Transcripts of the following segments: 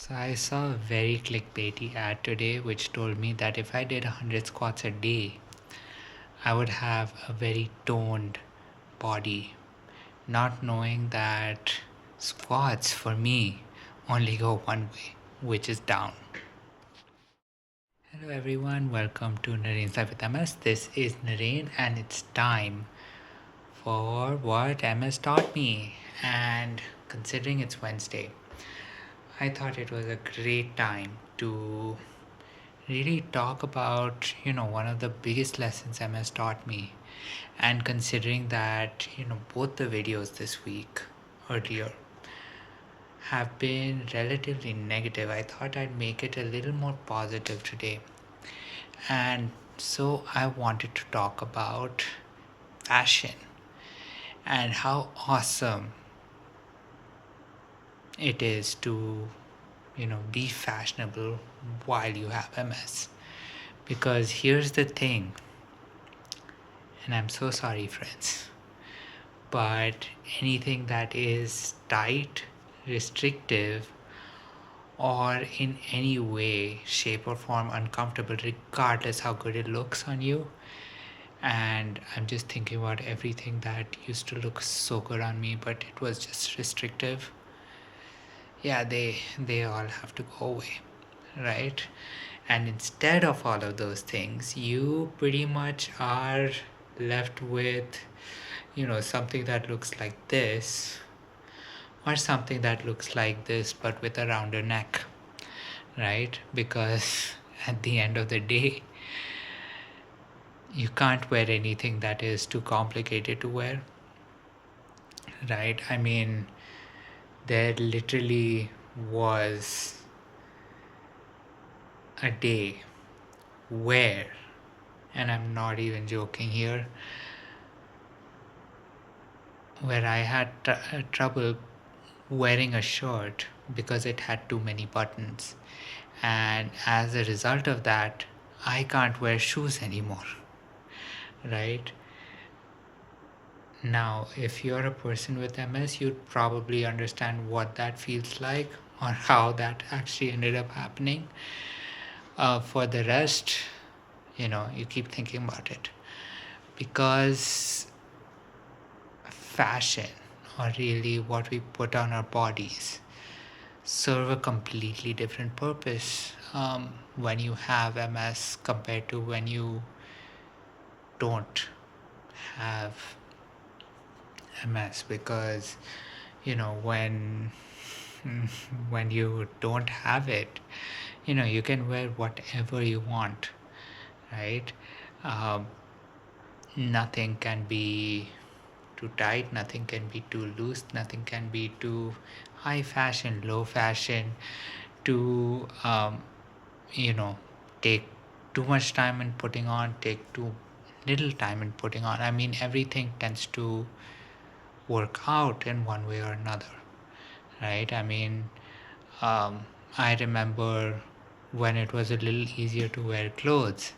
So I saw a very clickbaity ad today which told me that if I did 100 squats a day, I would have a very toned body, not knowing that squats for me only go one way, which is down. Hello everyone, welcome to Nareen's Life with MS. This is Nareen and it's time for what MS taught me. And considering it's Wednesday, I thought it was a great time to really talk about one of the biggest lessons MS taught me. And considering that both the videos this week earlier have been relatively negative, I thought I'd make it a little more positive today. And so I wanted to talk about fashion and how awesome it is to be fashionable while you have MS. Because here's the thing, and I'm so sorry, friends, but anything that is tight, restrictive, or in any way, shape, or form uncomfortable, regardless how good it looks on you. And I'm just thinking about everything that used to look so good on me, but it was just restrictive. Yeah, they all have to go away, right? And instead of all of those things, you pretty much are left with something that looks like this, or something that looks like this but with a rounder neck, right? Because at the end of the day, you can't wear anything that is too complicated to wear, right? I mean, there literally was a day where, and I'm not even joking here, where I had trouble wearing a shirt because it had too many buttons. And as a result of that, I can't wear shoes anymore, right? Now, if you're a person with MS, you'd probably understand what that feels like or how that actually ended up happening. For the rest, you keep thinking about it. Because fashion, or really what we put on our bodies, serve a completely different purpose when you have MS compared to when you don't have MS. Because when when you don't have it, you can wear whatever you want, right? um, Nothing can be too tight, nothing can be too loose, nothing can be too high fashion, low fashion, to you know take too much time in putting on, take too little time in putting on. I mean, everything tends to work out in one way or another, right? I mean, I remember when it was a little easier to wear clothes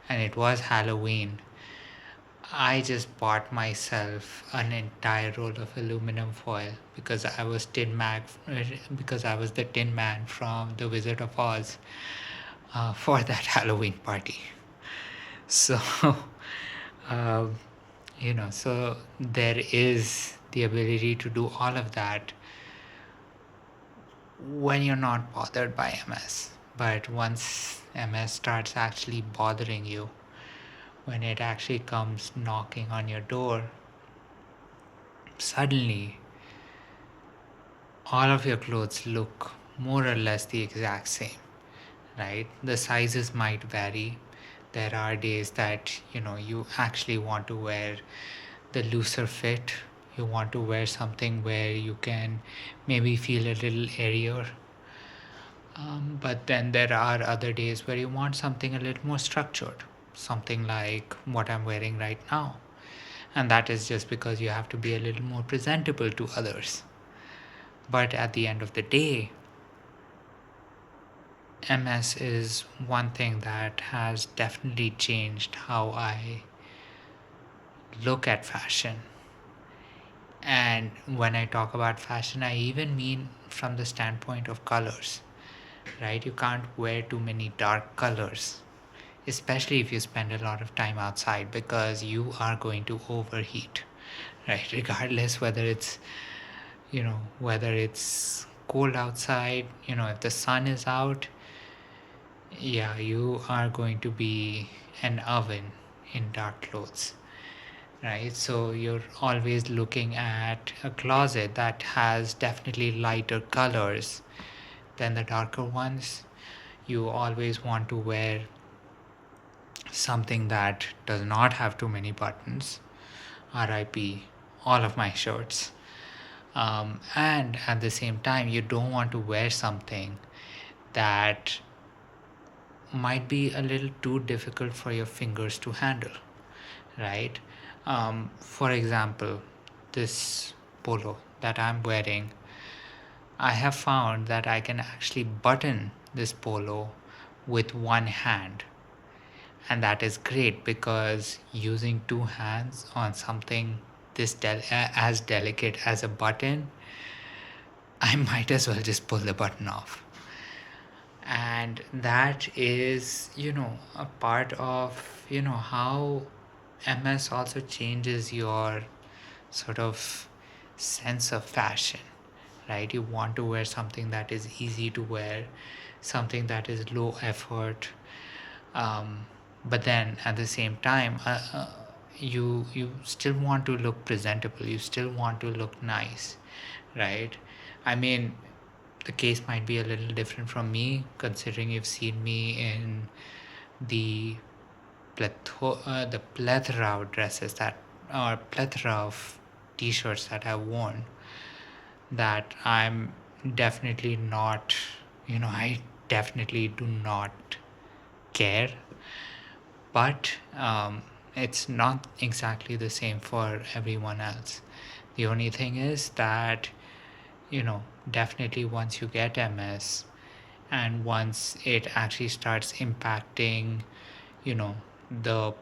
and it was Halloween, I just bought myself an entire roll of aluminum foil because I was the Tin Man from The Wizard of Oz for that Halloween party. So, um, so there is the ability to do all of that when you're not bothered by MS. But once MS starts actually bothering you, when it actually comes knocking on your door, suddenly all of your clothes look more or less the exact same, right? The sizes might vary. There are days that you actually want to wear the looser fit. You want to wear something where you can maybe feel a little airier. But then there are other days where you want something a little more structured, something like what I'm wearing right now. And that is just because you have to be a little more presentable to others. But at the end of the day, MS is one thing that has definitely changed how I look at fashion. And when I talk about fashion, I even mean from the standpoint of colors. right? You can't wear too many dark colors, especially if you spend a lot of time outside, because you are going to overheat, right? Regardless whether it's, whether it's cold outside, if the sun is out, yeah, you are going to be an oven in dark clothes, right? So you're always looking at a closet that has definitely lighter colors than the darker ones. You always want to wear something that does not have too many buttons. RIP all of my shirts. And at the same time, you don't want to wear something that might be a little too difficult for your fingers to handle, right? For example, this polo that I'm wearing, I have found that I can actually button this polo with one hand. And that is great, because using two hands on something as delicate as a button, I might as well just pull the button off. And that is, a part of, how MS also changes your sort of sense of fashion, right? You want to wear something that is easy to wear, something that is low effort, but then at the same time, you still want to look presentable, you still want to look nice, right? I mean, the case might be a little different from me, considering you've seen me in the the plethora of dresses that, or plethora of t-shirts that I've worn, that I'm definitely not, I definitely do not care. But it's not exactly the same for everyone else. The only thing is that, definitely once you get MS, and once it actually starts impacting, the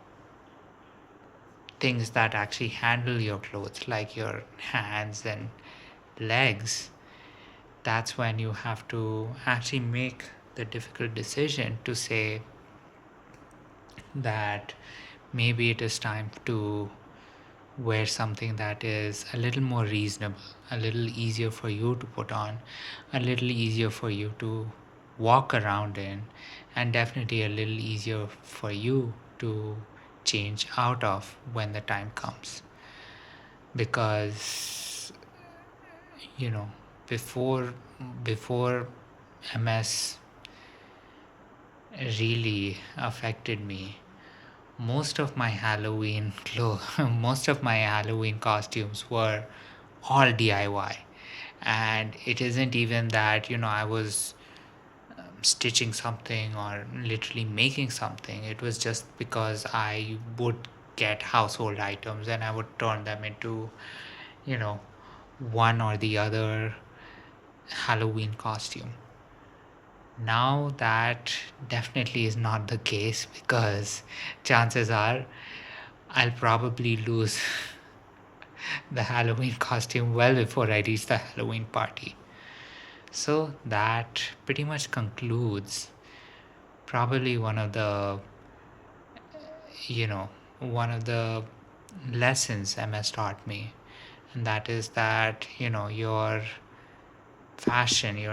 things that actually handle your clothes, like your hands and legs, that's when you have to actually make the difficult decision to say that maybe it is time to wear something that is a little more reasonable, a little easier for you to put on, a little easier for you to walk around in, and definitely a little easier for you to change out of when the time comes. Because, you know, before MS really affected me, most of my most of my Halloween costumes were all DIY. And it isn't even that, I was stitching something or literally making something. It was just because I would get household items and I would turn them into, you know, one or the other Halloween costume. Now that definitely is not the case, because chances are I'll probably lose the Halloween costume well before I reach the Halloween party. So that pretty much concludes probably one of the lessons MS taught me. And that is that, your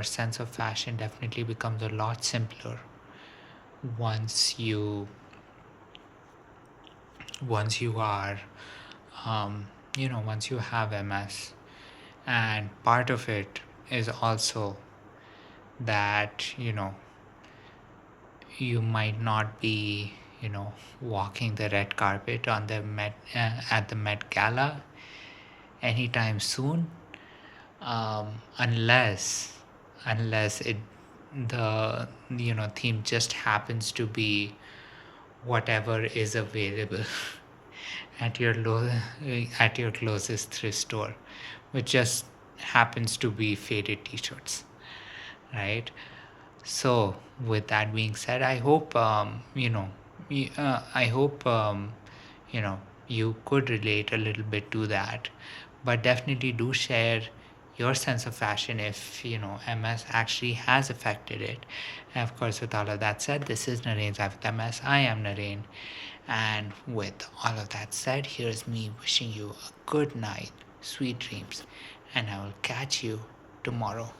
sense of fashion definitely becomes a lot simpler once you once you are once you have MS. And part of it is also that, you might not be, walking the red carpet on the at the Met Gala anytime soon, unless it the theme just happens to be whatever is available at at your closest thrift store, which just happens to be faded t-shirts, right? So with that being said, I hope I hope you could relate a little bit to that, but definitely do share your sense of fashion if MS actually has affected it. And of course, with all of that said, this is Nareen's Life with MS. I am Nareen, and with all of that said, here's me wishing you a good night, sweet dreams, and I will catch you tomorrow.